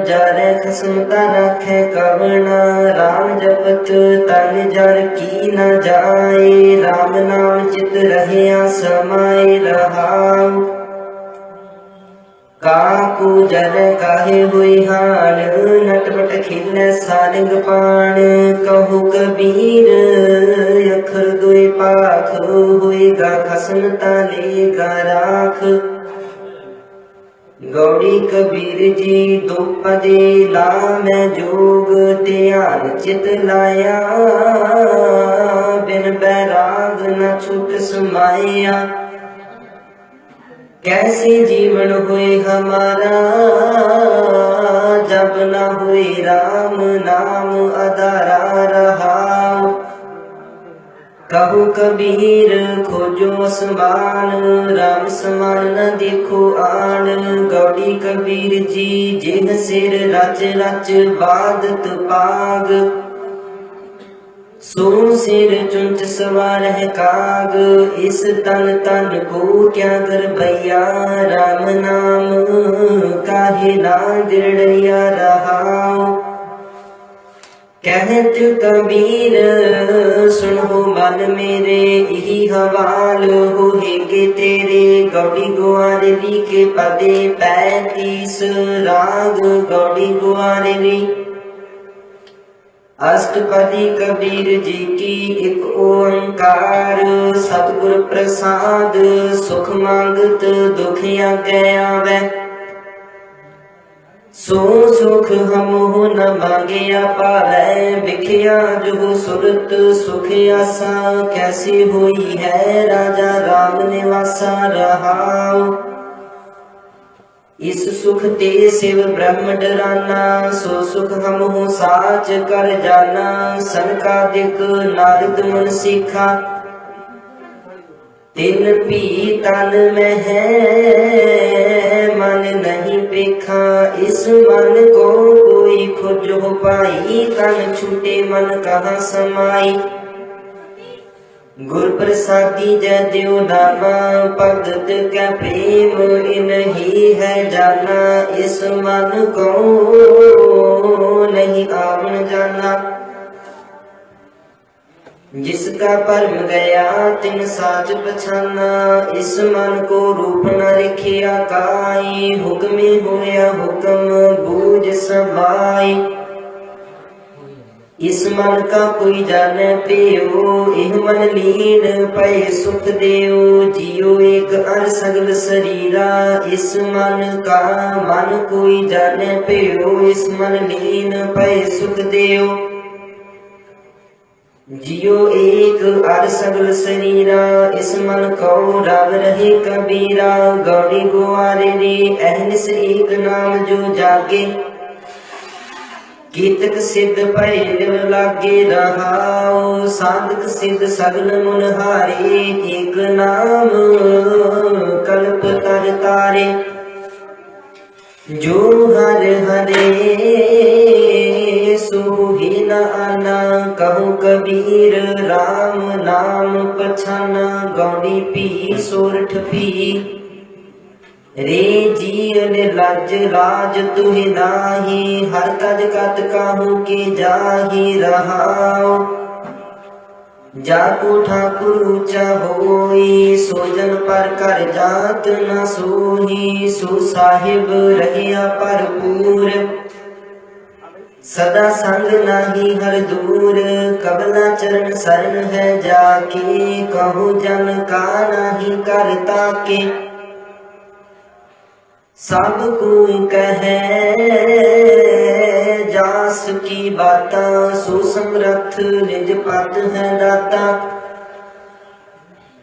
जारे खसमता रखे कवना राम जपत तन जर की न जाए राम नाम चित रहे समाये रहाऊ काकू जर काहे हुई हाल नटपट खिल सारंग पाण कहु कबीर अखर दुई पाख हुईगा खसमता लेगा राख गौड़ी कबीर जी दुपदे ला मैं जोग ध्यान चित लाया बिन बैराग न छूट समाया कैसे जीवन हुए हमारा जब न हुए राम नाम अदारा रहा कहु कबीर खोजो समान राम समान न देखो आन गौड़ी कबीर जी जिन सिर रच रच बादत पाग सो सिर चुंच सवार है काग इस तन तन को क्या कर भैया राम नाम काहे ना दिड़ैया रहा कहत कबीर सुनो मन मेरे यही हवाल होएगे तेरे गौड़ी ग्वारेरी के पदे 35 राग गौड़ी ग्वारेरी अष्टपदी कबीर जी की एक ओंकार सतगुर प्रसाद सुख मांगत दुखिया गया वै सो सुख हमहु न मांगिया पावै बिखिया जो सुरत सुख आसा कैसी हुई है राजा राम निवासा रहाऊ इस सुख ते शिव ब्रह्म डराना सो सुख हमहु साच कर जाना सनकादिक नारद मुन सीखा तिन भी तन में है मन नहीं पेखा इस मन को कोई खोज हो पाई तन छूटे मन कहाँ समाई गुर प्रसादी जय देव नामा भगत का प्रेम इनही है जाना इस मन को नहीं आवन जाना जिसका परम गया तिन साच पछाना इस मन को रूप न रखिया काई हुक्मे होया हुक्म बूझ समाई इस मन का कोई जाने पियो इह मन लीन पय सुख देव जियो एक अर सगल शरीरा इस मन का मन कोई जाने पियो इस मन लीन पय सुख देव जियो एक अर सगल शरीरा इस मन को राग रहे कबीरा गौड़ी ग्वारेरी अहनिस एक नाम जो जागे कीतक सिद्ध भय लिव लागे रहाओ साधक सिद्ध सगल मुनहारे एक नाम कल्प तर तारे जो हर हरे सोही न आना कहूँ कबीर राम नाम पछाना गौड़ी पी सोरठ पी रे जीवन लाज राज तुहि नाही हर तज कत काहू के जाही रहाओ जाको ठाकुर ऊंचा होई सोजन पर कर जात न सोही सो साहिब रहिया भरपूर सदा संग नाही हर दूर कबला चरण शरण है जाके कहूँ जन का नाही करता के सब कोई कहे जास की बाता सो समरथ निज पद है दाता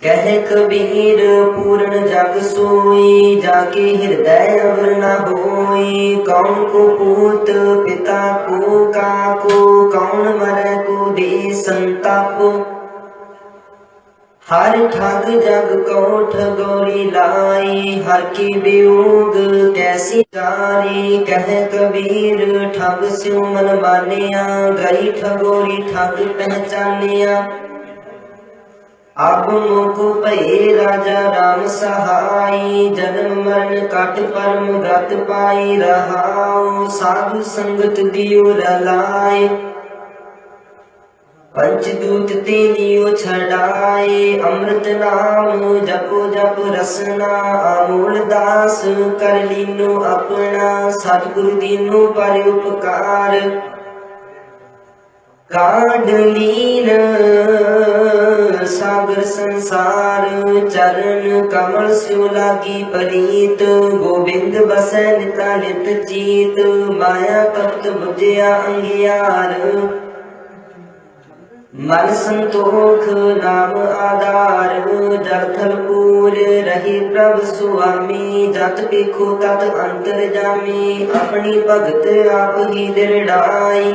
कहे कबीर पूर्ण जग सोई जाके हृदय अवर न होई कौन को पूत पिता को काको कौन मरै को दे संतापो हर ठग जग को ठगोरी लाई हर की वियोग कैसी जारी कहे कबीर ठग स्यो मन मानिया गई ठगोरी ठग पहचानिया अब मोको भये राजा राम सहाय, जन्म मरण काट परम गत पाई रहाओ, साधु संगत दियो रलाए, पंचदूत ते लियो छड़ाए, अमृत नाम जपो जप रसना, आमोल दास कर लीनो अपना, सतगुरु दीनो पर उपकार काढ़ लीन सागर संसार, चरण कमल स्यो लागी परीत, गोबिंद बसै निता नित चीत, माया तप्त बुझिया अंगियार, मन संतोख नाम आधार, जल थल पूर रही प्रभ सुआमी, जत पेखो तत अंतर जामी, अपनी भगत आप ही दृढ़ाई,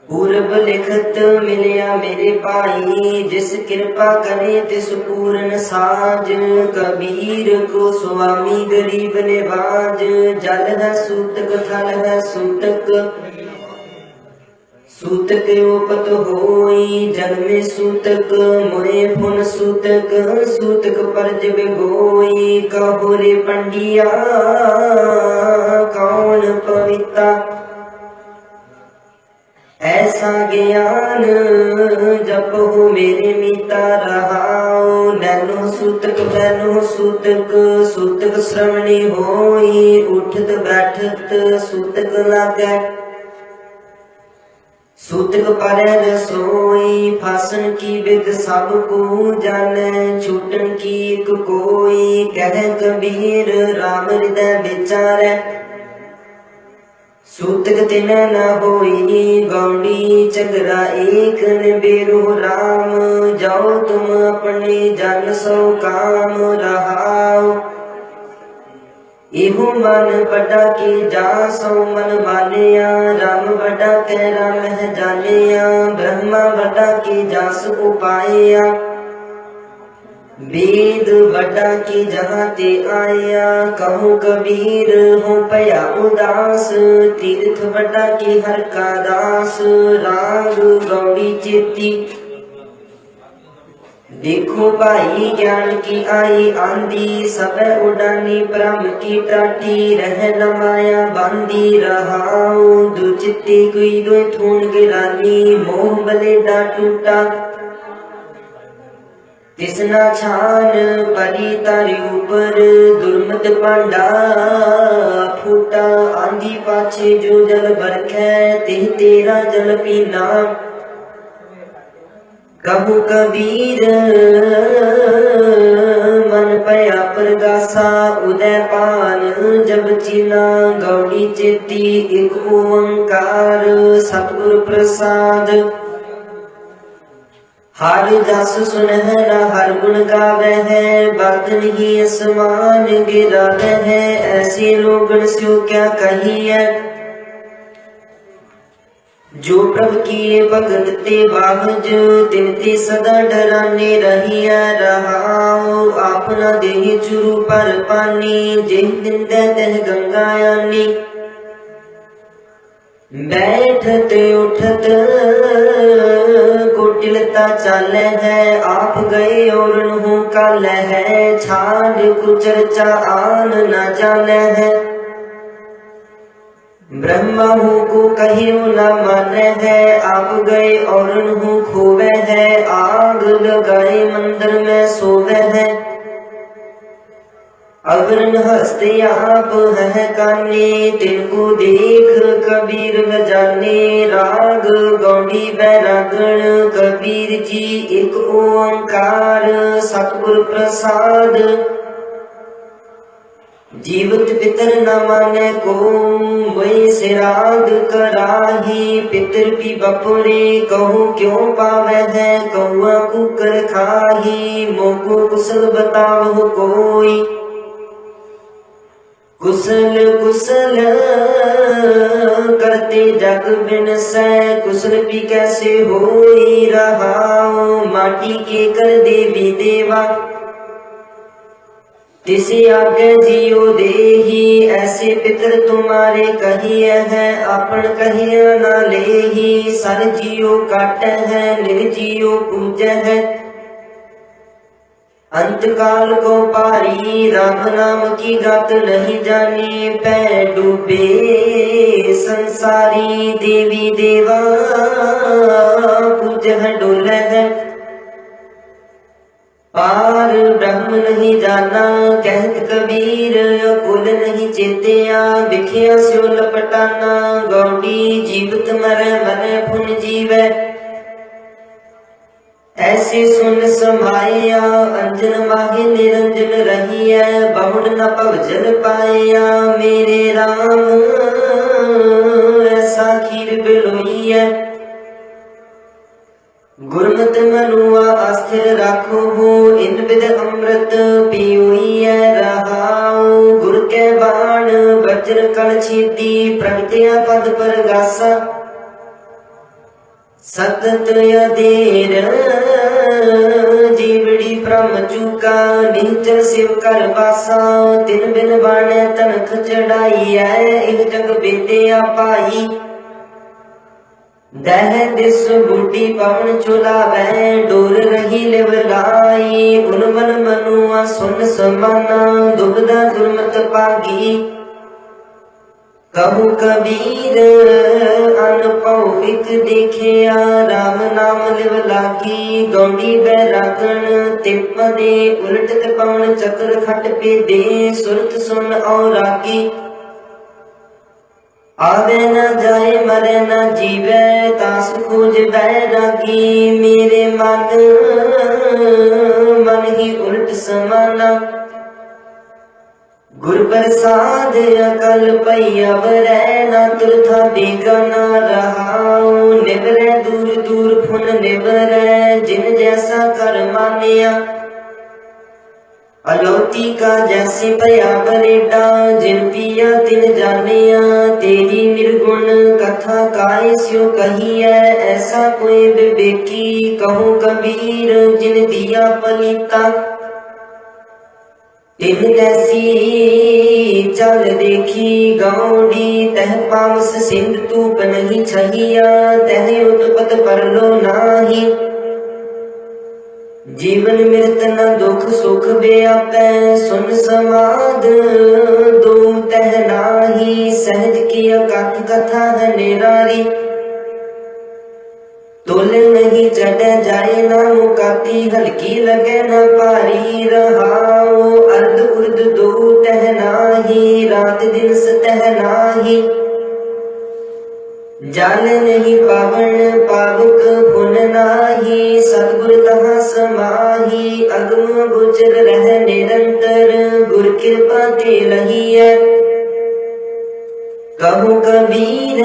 पूर्व लिखत मिलिया मेरे भाई, जिस कृपा करे तिस पूरन साज, कबीर को स्वामी गरीब निवाज, जल है सूतक थल है सूतक, सूतक उपत होई जन्मे सूतक, मोए फुन सूतक, सूतक परज बिगोई, कहो रे पंडिया कौन पविता, ऐसा ज्ञान जपो मेरे मीता रहाओ, नैनो सूतक बैनो सूतक, सूतक श्रवणी होई, उठत बैठत सूतक लागै, सूतक परै रसोई, फासन की विद सब को जानै, छूटन की एक कोई, कह कबीर राम हृदय विचारै, सूतक तिन न होई गौड़ी, झगड़ा एक निबेरो राम, जाओ तुम अपने जन सो काम रहाओ, इहो मन बड़ा की जा सो मन मानिया, राम बड़ा कै राम है जानिया, ब्रह्मा बड़ा की जास उपाया, वेद बड़ा की जहाँ ते आया, कहूँ कबीर हो पया उदास, तीर्थ बड़ा की हर का दास, राग गौड़ी चेती, देखो भाई ज्ञान की आई आंधी, सब उड़ानी ब्रह्म की टाटी, रह न माया बांधी रहाओ, दुचित्ती कोई दो थून गिरानी, मोह बलेडा टूटा, तिसना छान परी तारी ऊपर, दुर्मत पांडा फूटा, आंधी पाछे जो जल बरखै, तिह तेरा जल पीना, कहूँ कबीर मन पया परगासा, उदय पान जब चीना, गौड़ी चेती एक ओंकार, सतगुर प्रसाद, हर जस सुनहरा हर गुण गावे है, बदन ही असमान गिरावे है, ऐसे लोगन स्यो क्या कहिए, जो प्रभ किए भगत ते बाहज, तिन ते सदा डराने रहिया रहाओ, अपना देह चुरु पर पानी, जिह निंदै तह गंगा यानी, बैठत उठत कुटिलता चाले है, आप गए और नहु काले है, छाड़ कुचर्चा आन न जाने है, ब्रह्मा हूँ को कहियो न माने है, आप गए और नहु खोवे है, आग लगाए मंदिर में सोवे है, अग्रन हस्ते आप है काने, तिनको देख कबीर न जाने, राग गौड़ी बैरागण कबीर जी एक ओंकार, सतगुर प्रसाद, जीवत पितर न माने को, वही सिराग कराही, पितर पी बपुरे कहूँ क्यों पावे है, कौआ कुकर खाही, मोको कुशल बताओ कोई, कुशल कुशल करते जग बिनसै, कुशल भी कैसे होई रहाओ, माटी के कर देवी देवा, तिसे आगे जियो देही, ऐसे पितर तुम्हारे कहिए है, अपन कहिए न लेही। सर जियो काटे है, निर्जियो पूजै है, अंतकाल को पारी। राम नाम की गात नहीं जानी, पै डूबे संसारी। देवी देवा पूज है डोले है, पार ब्रह्म नहीं जाना। कहत कबीर कुल नहीं चेतिया, बिखिया स्यो लपटाना। गौड़ी जीवत मरै मरै पुन जीवै, ऐसे सुन समाया। अंजन माहि निरंजन रहिया, बहुड़ न पव जल पाया। मेरे राम ऐसा खीर बिलोइया, गुरमत मनुआ अस्थिर राखो हो। इन विद अमृत पियोइया रहाओ, गुर के बाण वज्र कल छेदी। प्रगतिया पद पर गासा, सतत अधेर जीवड़ी भ्रम चूका। निचर शिव कर बासा, तिन बिन बाणे तनख चढ़ाई है। इह जग बेदिया पाई, दह दिस बूटी पवन चुलावै। डोर रही लिव लाई, उन मन मनुआ सुन समाना। दुबदा दुर्मत पागी, कहु कबीर अनपौ एक देखिया। राम नाम लिव लागी, गौड़ी बैरागण तिपदे। उलटत पवन चक्र खट पे दे, सुरत सुन और रागी। आवे न जाए मरे न जीवे, तास खोज बैरागी। मेरे मन ही उल्ट समाना, गुर प्रसाद अकल पई अवरै। न तुरथा बेगाना रहाओ, निवरै दूर दूर फुन निवरै। जिन जैसा कर मानिया, अलौती का जैसे भया बरेडा। जिन पिया तिन जानिया, तेरी निर्गुण कथा काय स्यो कही है। ऐसा कोई विवेकी, कहो कबीर जिन दिया पलीता। तिन जैसी चल देखी गौड़ी, तह पावस सिंध तूप नहीं छहिया। तह उत्पत परलो नाही, जीवन मृत न दुख सुख व्यापै। सुन समाद दो तह नाही, सहज की अकथ कथा है निरारी। तुल नहीं चढ़े जाए न मुकाती, हल्की लगे न भारी। रहाओ अर्ध उर्द दो तह नाही, रात दिन सतह नाही। जल नहीं पावन पावक पुन नाही, सतगुर तहाँ समाही। अगम गोचर रह निरंतर, गुर कृपा ते लही है। कहूँ कबीर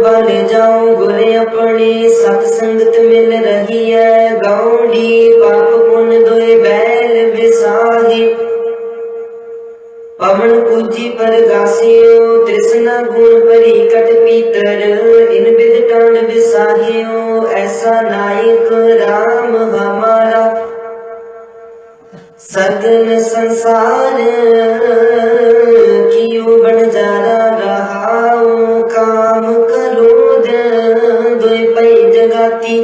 बल जाऊं गुर अपने, सतसंगत मिल रही है। गौड़ी पाप पुन दोए बैल विसाही, पवन पूजी पर गासियो। तृष्णा गुण परी कट पीतर, इन विद टांड विसाहियो। ऐसा नायक राम हमारा, सगल संसार कियो बंजारा। रहाओ काम क्रोध दुई पै जगाती,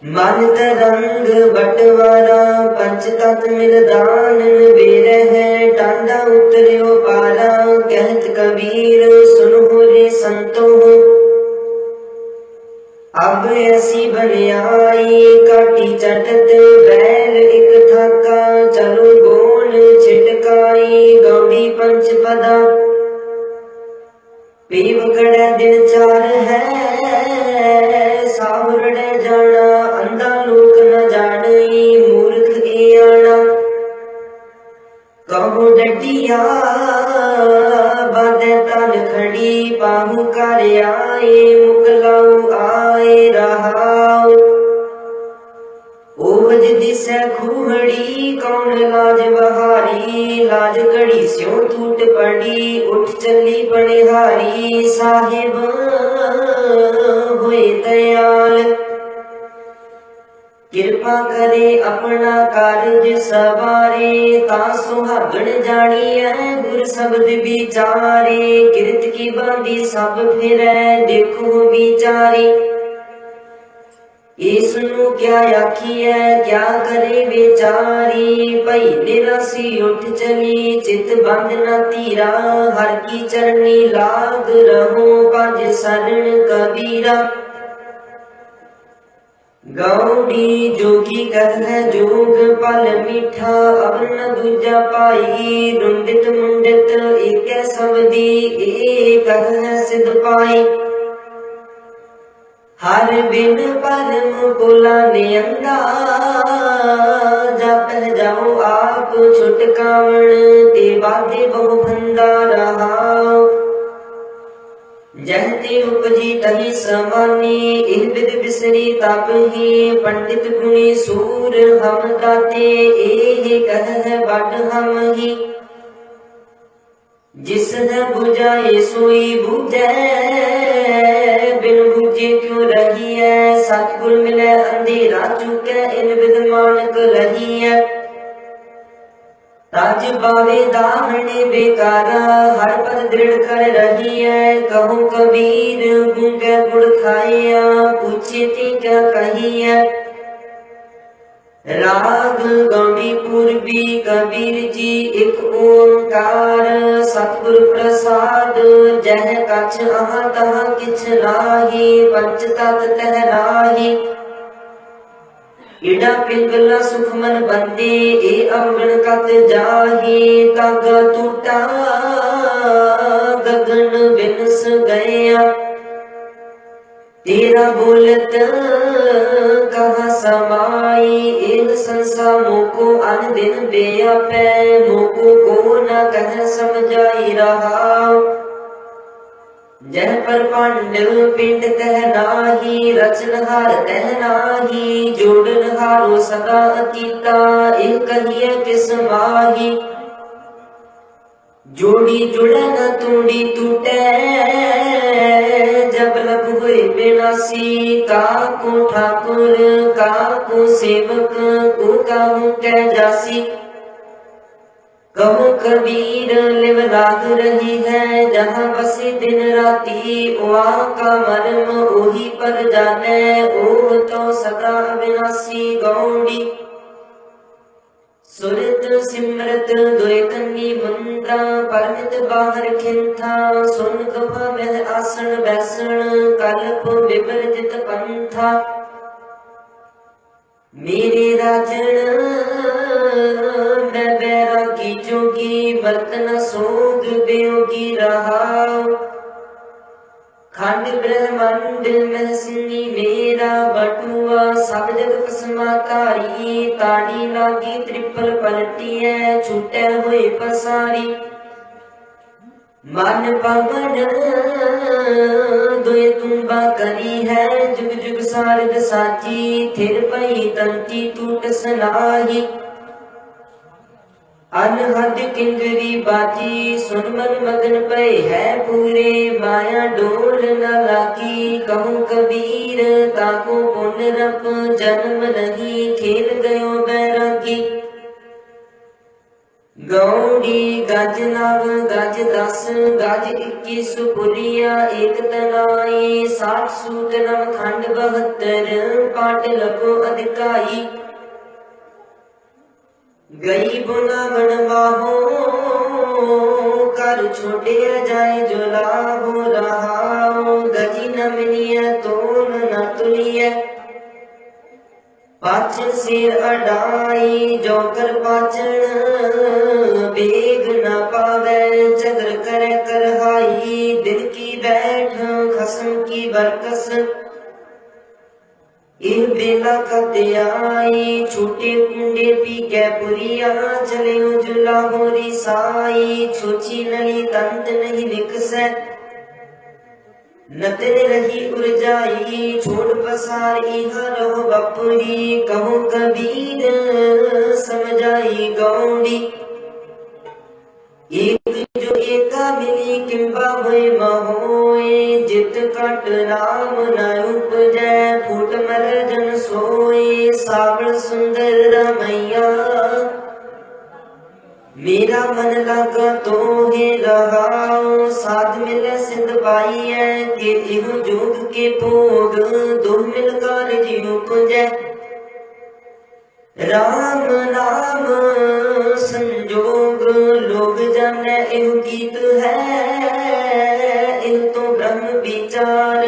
मन तरंग बटवारा। पंच तत्व मिल दान बेर है, टांडा उतरियो पारा। कहत कबीर सुनो रे संतो, अब ऐसी बनियाई। काटी चटत बैल एक थाका, चलो गोन छिटकाई। गौड़ी पंच पदा पीव कड़े दिन चार है। सावरड़े जाना अंधा लोक न जानी, मूर्ख ए आना। कहूँ डटिया बाधे तन खड़ी, पाहु कर आए मुकलाऊ आए। रहाओ ओवज दिसै खूहड़ी, कौन लाज बहारी। लाज कड़ी स्यों टूट पड़ी, उठ चली बनिहारी। साहिब हुए दयाल, किरपा करे अपना कारज सवारे, ता सुहागण जानिए गुर शब्द विचारे। किरत की बांधी सब फिरै देखो विचारी, इसनु क्या आखिए क्या करे बेचारी। भई निरासी उठ चली चित बंद न तीरा, हर की चरनी लाग रहो पंज शरण कबीरा। गौड़ी जोगी कह जोग पल मीठा, अब न दूजा पाई। रुंडित मुंडित एक सबदी, एक कह सिद्ध पाई। हर बिन परम पुला नियंदा, जप जाओ आप छुटकावण। ते बाधे बहु फंदा रहाओ, जहते उपजी तही समानी। इह विद बिसरी तापही, पंडित गुणी सूर हम दाते। एह कह बड हम ही, जिसने बुझाए सोई बुझे। बिन बुझे क्यों रही है, सतगुर मिले अंधेरा चुके। इन विद मानक रही है, ताज बावे दाहने बेकारा। हर पद दृढ़ कर रही है, कहूँ कबीर गूंगे गुड़ खाया। पूछे ते क्या कही है, राग गौड़ी पूर्वी कबीर जी एक ओंकार। सतगुर प्रसाद जह कछ आह तह किछ नाहि, पंच तत तह नाहि। इडा पिंगला सुख मन बंदे, ए अवगण कत जाहि। तग टूटा गगन बिनस गया, तेरा बोलत कहाँ समाई। एक संसा मोको अन दिन बेअपै, मोको को न कह समझाई रहा। जह पर पांडव पिंड तह नाही, रचनहार तह नाही। जोड़नहारो सदा अतीता, एक कहिए किस माही। जोड़ी जुड़े न तोड़ी टूटे, जब लब हुए बेनासी। काको ठाकुर काको सेवक, को काहू कै जासी। कहो कबीर लिव लाग रही है, जहाँ बसे दिन राती। वहाँ का मर्म ओही पर जाने, ओह तो सदा अविनाशी। गौड़ी सुरत सिमरत दुय कन्नी मुंद्रा, परमित बाहर खिंथा। सुन गवा मह आसन बैसण, कल्प विवर्जित पंथा। मेरे राजन मैं बैरागी जोगी, बर्तन सोग बेयोगी रहाओ। खंड ब्रह्मांड में सिंही मेरा बटुआ, सब जग कसमाकारी। ताड़ी लागी त्रिपल पलटी है, छूटे हुए पसारी। मन पवन दुय तुम्बा करी है, जुग जुग सारद साची। थिर पई तंती टूट सनाही, अनहद किंगरी बाजी। सुन मन मगन पे है पूरे, माया डोल न लागी। कहूँ कबीर ताको पुनरप, जन्म नहीं खेल गयो बैरागी। गौड़ी गज नव गज 10 गज 21 पुरिया एक तनाई। 60 सूत नव खंड 72 पाट लगो अधिकाई। गई बुनावन बाहो कर छोटे जाए जो लाभो रहाओ। गजी न मिलिय तोल न तुलिय, पाचन सिर अडाई। जोकर पाचन बेग न पावे, चगर करे करहाई। दिल की बैठ खसम की बरकस, इह बेला कत आई। छोटे कुंडे पी कै पुरिया, चले उजला होरी साई। छोची नली तंत नहीं निकसै, नतन रही उर्जाई। छोड़ पसारी हरो बपुरी, कहो कबीर समझाई गौड़ी। एक जो एका मिली किंबा हुए महोए। जित कट नाम न उपजै, फूट मर जन सोए। साव मन लागा तो हे रहाओ। साध मिले सिद्ध पाई है के इह जोग के भोग। दो मिल कर जीव पुंजै राम नाम संजोग। लोग जाने इह गीत है इह तो ब्रह्म विचार।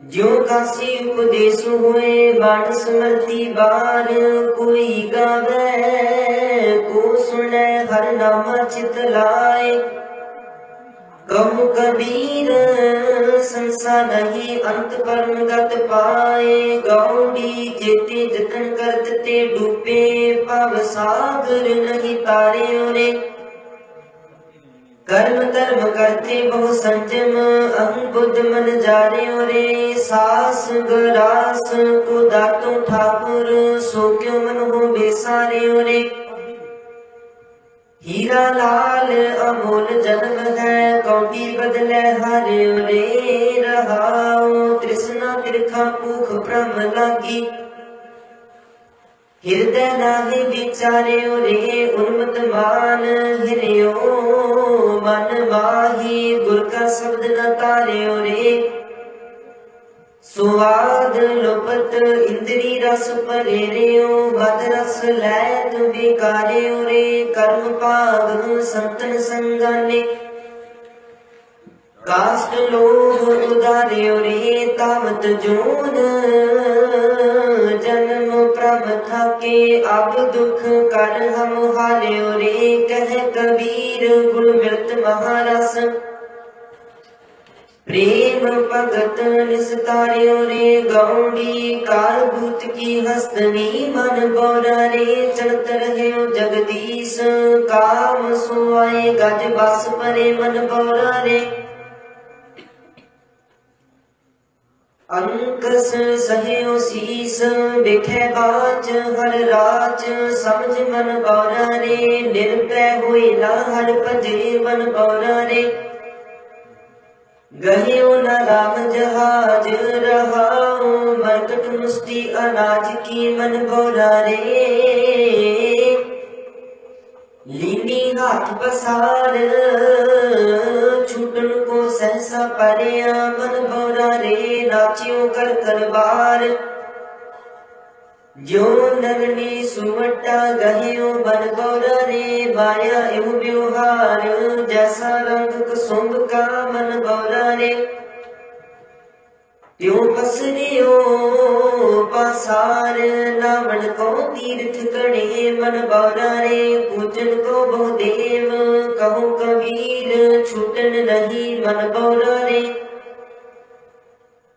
ज्यों काशी उपदेश हुए बाण स्मृति बार। कोई गावे को सुने हर नाम चित लाए। कहूँ कबीर संसार नहीं अंत परम गत पाए। गौड़ी जेते जतन करत ते डूबे भव सागर नहीं तारे ओरे। कर्म धर्म करते बहु संजम अहं बुद्ध मन जारे ओरे। सास गरास को दातो ठाकुर सो क्यों मन हो बेसारे ओरे। हीरा लाल अमोल जन्म है कौटी बदले हारे ओरे। रहाओ तृष्णा तिरखा भूख भ्रम लागी। हृदय नाहि विचारे ओरे। उन्मत मान हिरियो मन माही। गुर का शब्द न तारे ओरे। सुवाद लोपत इंद्री रस परेरियो। बद रस लैत बेकारे ओरे। कर्म पाग संतन संगाने। काष्ट लोभ उदारे ओरे। तावत जोन जन्म प्रभ थाके। अब दुख कर हम हारे ओरे। कह कबीर गुण मृत महारस। प्रेम भगत निस्तारे ओरे। गौड़ी काल भूत की हस्तनी मन बोरा रे। चलत रहे जगदीश काम सुआए। गज बस परे मन बोरा रे। अंकस सहयो शीस बिखे बाच हर राज। समझ मन बोरा रे। निर्भय हुए ना हर भजे मन बोरा रे। गहियो न राम जहाज रहाओ। मरकट मुष्टि अनाज की मन बोरा रे। लीनी हाथ पसार छूटन को सहसा परया मन बोरा रे। नाचियो कर तलवार जो नगनी सुवटा। गहियो बन बोरा रे। माया एव व्यवहार जैसा रंग कुसुम का मन बोरा रे। त्यों पसरियो पासार नामन को तीर्थ गणे मन बोरा रे। पूजन को बहुदेव कहूँ कबीर छूटन नहीं मन बोरा रे।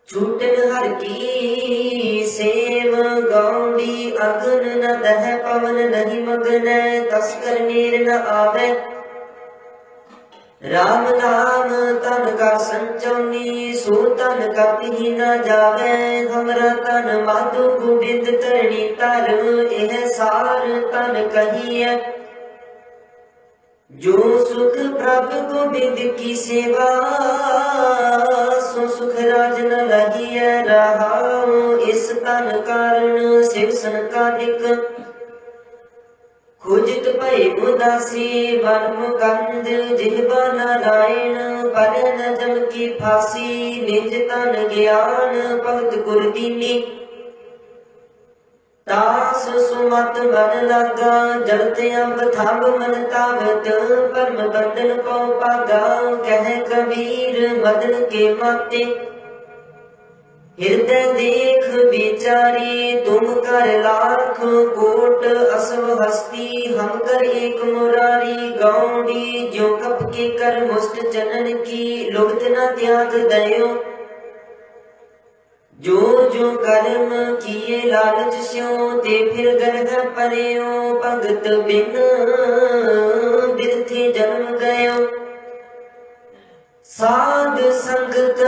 छूटन हर की सेव गौड़ी अगन न दह पवन नहीं मगन। तस्कर नीर न आवे राम नाम तन का संचौनी। सो तन कति न जावे। हमरा तन माधु गोविंद तरणी तर। एह सार तन कहिए जो सुख प्रभु गोविंद की सेवा। सो सुख राज न लगिए रहाओ। इस तन कारण शिव सनकादिक। खोजित भय उदासी मन मुकंद। जिह्वा नारायण पर न जम की फांसी। निज तन ज्ञान भगत गुर दीनी। दास सुमत मन लागा। जलत अम्ब थंब मन तावत। परम बंधन को पागा। कह कबीर मदन के माते। हृदय देख विचारी तुम कर लाख कोट असव हस्ती। हम कर एक मुरारी। गौड़ी जो कप के कर मुष्ट जनन की। लुब्ध न त्याग दयो जो जो कर्म किए लालच स्यों। ते फिर गर्भ पर्यो भगत बिन बिरथि जन्म गयो। साध संगत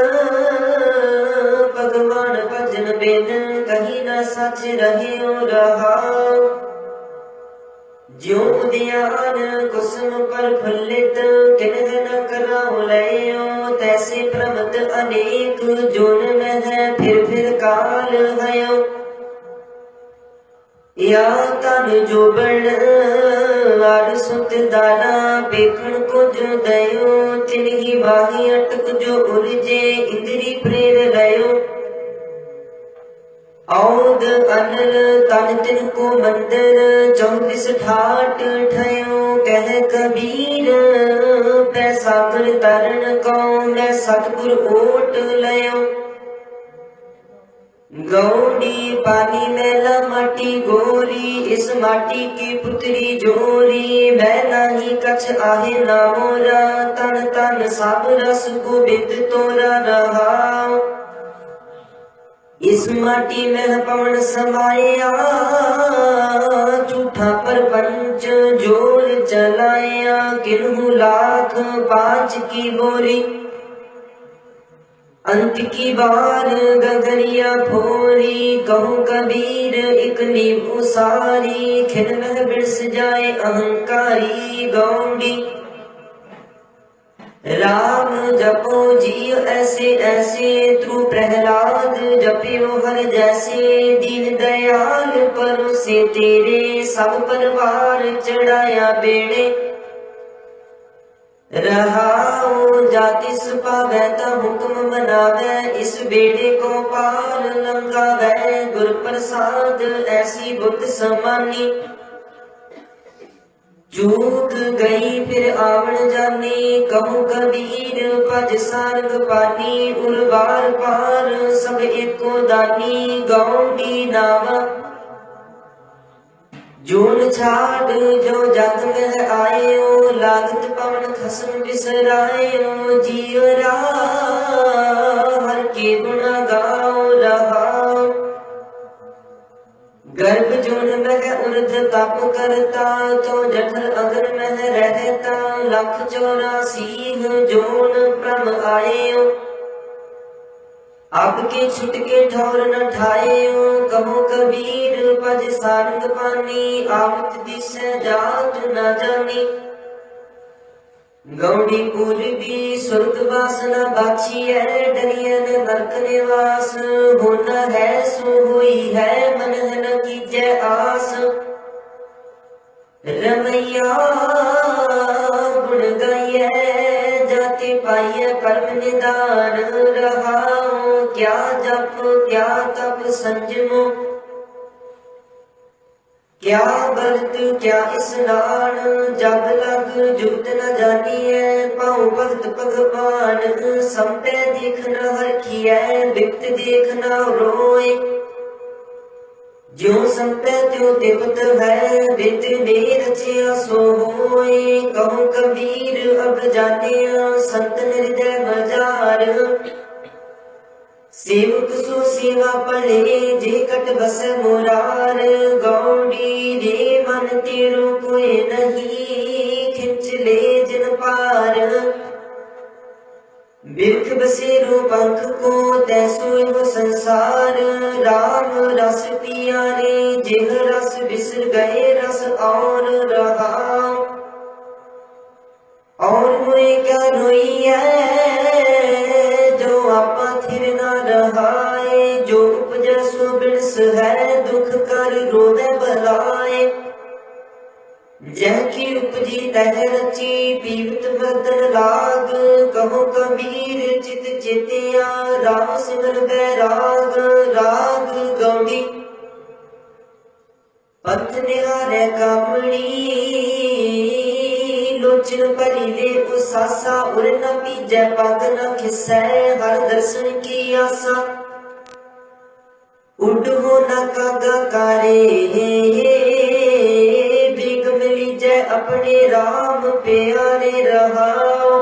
भगवान भजन बिन। कहीं न सच रहे रहाओ। ज्यों उद्यान कुसुम पर फुल्लित। किन्ह न कराओ लयो। तैसे प्रमत अनेक जोन में है फिर काल भयो। या तन जो बण आर सुत दाना पेखण को जो दयो तिनहि बाही अटक जो उलझे इंद्री प्रेर लयो औद अनल तन तिनको मंदिर 24 ठाट ठयो कह कबीर पै सागर तरन कौ मैं सतगुर ओट लयो गौड़ी पानी मैला माटी गोरी इस माटी की पुत्री जोरी मैं नाही कछ आहे ना मोरा तन तन सब रस गोबिंद तोरा रहा इस माटी में पवन समाया झूठा परपंच जोर चलाया किन्हू लाख 5 की बोरी अंत की बार गगरिया फोरी कहूँ कबीर एक नींबू सारी खिन में बिरस जाए अहंकारी गौड़ी राम जपो जी ऐसे ऐसे तू प्रहलाद जपियो हर जैसे दीन दयाल पर से तेरे सब परिवार चढ़ाया बेड़े रहाओ जाति सुपावैता हुक्म मनावै इस बेड़े को पार लंघावै गुर प्रसाद ऐसी बुद्ध समानी चूक गई फिर आवण जानी कहूँ कबीर भज सारंग पानी उर्वार पार सब एको दानी गौड़ी नावा जून छाड़ जो जग में आयो लागत पवन खसम बिसरायो जियो रा हर के गुण गाओ रहा गर्भ जोन में उर्ध तप करता तो जठर अगर में रहता 184 जोन प्रम आयो आपके छुटके ठौर न ठायो कहो कबीर पद सारंग पानी आवत दिशा जात न जानी गौड़ी पूर्वी स्वर्ग वासना बाछी है डरियन नरक निवास होना है सो हुई है मन न कीजै आस रमैया गुण गाइए जाते पाइए परम निदान रहाओ क्या जप क्या तप संजमो क्या व्रत क्या स्नान जग लग जुगत न जानिए पाऊँ भगत भगवान संपे देखना हरखिए बिकत देखना रोए ज्यों संपे त्यों तिपत है बित बेरचिया सो होए कहूँ कबीर अब जाने संत हृदय मजार सेवक सो सेवा पढ़े जे कट बस मुरार गौड़ी रे मन तेरो कोई नहीं खिंच ले जिन पार बिरख बसेरो पंख को तैसो एहो संसार राम रस पिया रे जिह रस बिसर गए रस और रहा और मुझे क्या रोई है जो आपा थिर न रहाए जो उपजा सो बिरस है दुख कर रोवे बलाए जह की उपजी तह रची पीवत बदन लाग कहो कबीर चित चेतिया राम सिमर बैराग राग गौड़ी पंथ निहारे कामणी लोचन भरी ले उसासा उर न पीजै पग न खिसै हर दर्शन की आसा उड हो न कागा कारे बिग मिली जय अपने राम प्यारे रहाओ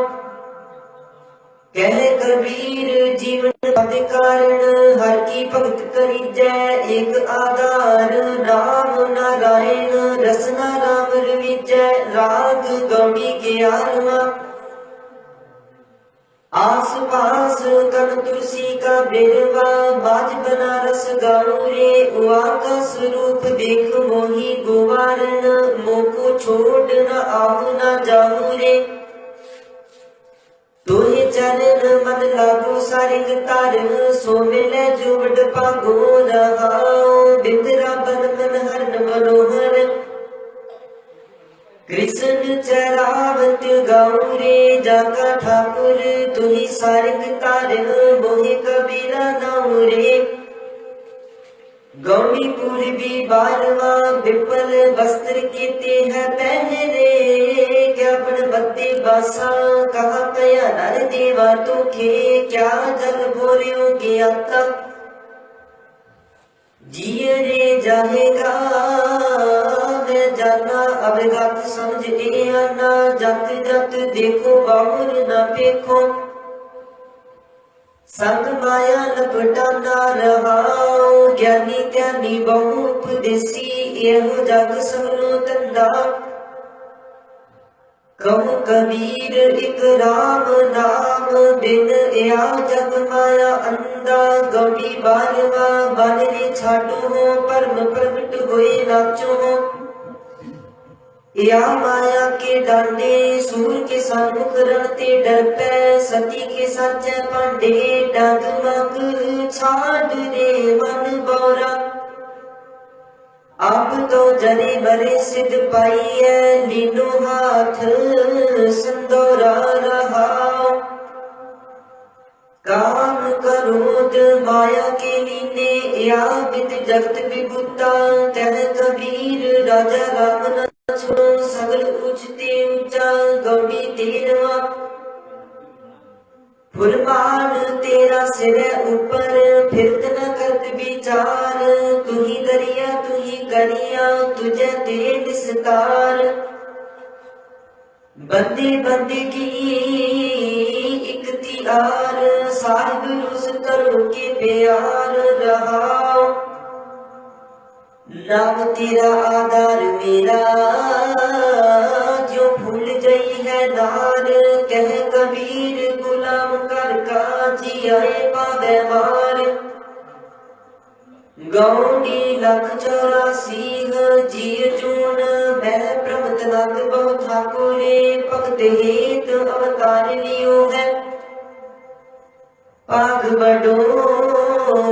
कह कबीर जीवन पद कारण हर की भगत करी जय एक आधार राम नारायण रसना राम रविजय राग गौड़ी 11वां आस पास कन तुलसी का बेरवा बाज बनारस गाऊं रे उआ का स्वरूप देख मोही गोवारण मोको छोड़ न आहू न जाऊं रे तोहे चरण मन लागो सारिंग तार सो मिले जो बड़ पागो रहाओ बिंदरा बन मन हरन मनोहर कृष्ण चरावत गौरे जाका ठाकुर तुही सारंग तार मोहि कबीरा नौरे गौरी पूर्वी बारवा विपल वस्त्र कीते है पहरे क्या बन बत्ते बासा कहा पया नर देवा तोखे क्या जल भोरियो के आता जिये रे जाहेगा मैं जाना अवगत समझ ए आना जत जत देखो बाहुर न पेखो संग माया लपटाना रहाओ ज्ञानी ज्ञानी बहु उपदेसी एहो जग सबनो तंदा कहु कबीर एक राम नाम बिन या जग माया अंधा गौड़ी बारवा बन रे छाटो हो परम प्रगट होए नाचो हो या माया के डांडे सूर के सन्मुख रणते डर पे सती के सच्चे पांडे डगमग छाड़ रे मन बौरा अब तो जने बरे सिद्ध पाई है लीनो हाथ संदोरा रहा काम करोध माया के लीने या बिद जगत विभुता कह कबीर राजा राम न छोड़ो सगल उछते ऊंचा गौड़ी तेरवा फुरमान तेरा सिर ऊपर फिरत न करत विचार तू ही दरिया तू ही करिया तुझे तेरे विस्तार बंदे बंदगी इख्तियार साहिब रुस करो के प्यार रहा नाम तेरा आधार मेरा जो भूल गई है नार कह कबीर गुलाम कर का जियाए पावे मार गौड़ी लख 84 जिय जून मैं प्रमत नग बहु ठाकुरे भगत हेत अवतार लियो है पाग बडो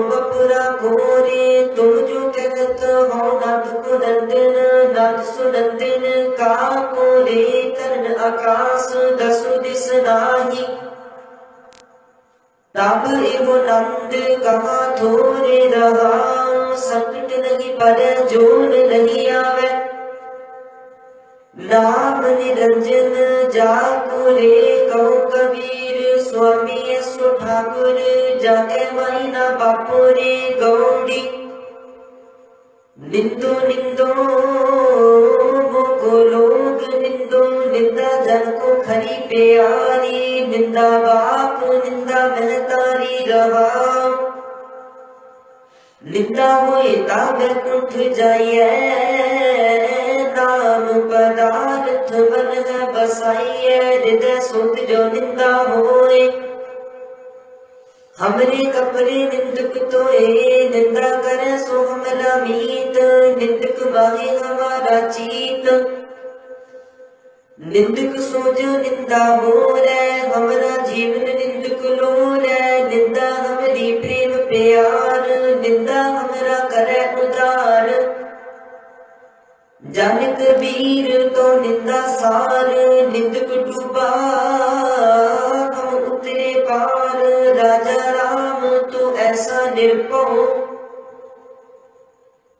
बपुरा गोरे तुम जो कहत हो नद को नंदन नद सुनंदन का कोरे तरण आकाश दसो दिस नाही तब एवो नंद कहा थोरे रहा संकट नहीं पर जोर नहीं आवे नाम निरंजन जाको रे कहो कबीर स्वामी सो ठाकुर जाके माइना बापो रे गौड़ी निंदो निंदो को लोग निंदो निंदा जन को खरी प्यारी निंदा बाप निंदा महतारी रहा निंदा हुए ताबे कुंठ जाइए नाम पदार्थ मन है बसाइए हृदय सुध जो निंदा होए हमरे कपरे निंदक तोए निंदा करे सो हमरा मीत निंदक माहे हमारा चीत निंदक सो जो निंदा हो रे हमरा जीवन निंदक लो रे निंदा हमरी प्रेम प्यार निंदा हमरा करे उदार जन कबीर तो निंदा सार निंदक डूबा हम उतरे पार राजा राम तो ऐसा निर्भव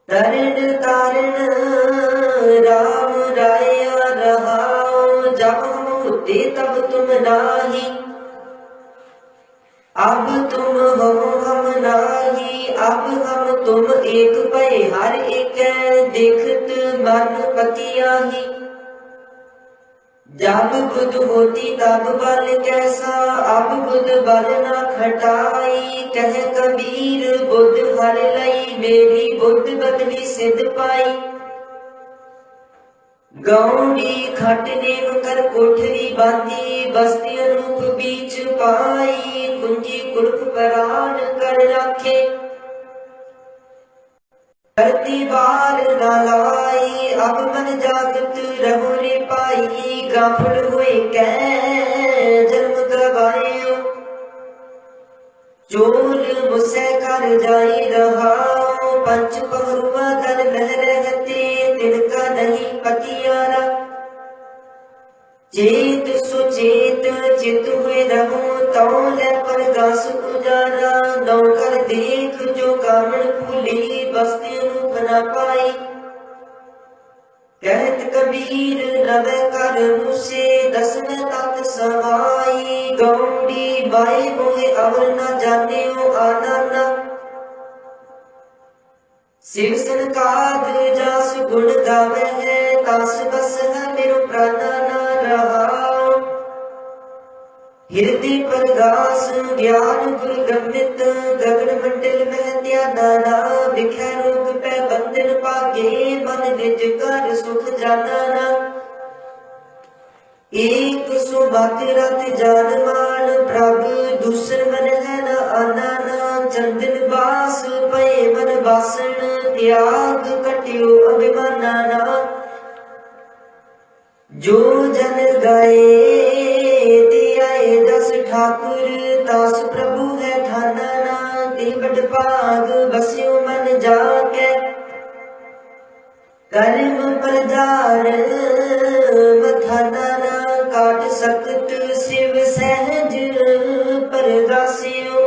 तरण तारण राम राया रहाओ जब हम होते तब तुम नाही अब तुम हो हम नाही अब हम तुम एक भय हर एक देखत मन पतियाही जब बुध होती तब बल कैसा अब बुध बल न खटाई कह कबीर बुध हर लई मेरी बुध बदली सिद्ध पाई गौड़ी खट नेम कर कोठरी बांधी बस्ती रूप बीच पाई कुंजी कुल्फ परान कर रखे करती बार न लाई अब मन जागत रहो रे पाई गाफड़ हुए कै जन्म गवायो चोर मुझसे कर जाई रहा पंच पहरुआ दल लह रहते तिनका नहीं पतियारा चेत सुचेत चित हुए रहो, तौ ले परगास उजारा। नौकर देख जो कामन फूली, बस्ती रूप न पाई। कहत कबीर रवै कर मुसे, दसवें तत समाई। गौड़ी बाई मोहे अवर न जानियो आनाना। शिव सनकाद जास गुण गावे है, तास बस है मेरो प्राणा न रहाओ। हृदय परगास ज्ञान गुर गम्मित, गगन मंडल में ध्याना ना। बिखै रोग पै बंधन पागे, मन निज कर सुख जाना ना। एक सुबत रत जान मान, प्रभ दूसर मन है न आना ना। चंदन बास पए मन बासन, त्याग कटियो अभिमाना ना। जो जन गाए दियाए दस ठाकुर, दास प्रभु है थाना ना। ते बड़ भाग बस्यो मन जाके, कर्म प्रजार मथाना ना। काट सकत शिव सहज परगासियो,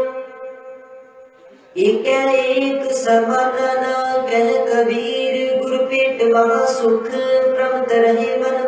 एक एक समाना ना। कह कबीर गुर पेट महा सुख, प्रमत रहे मन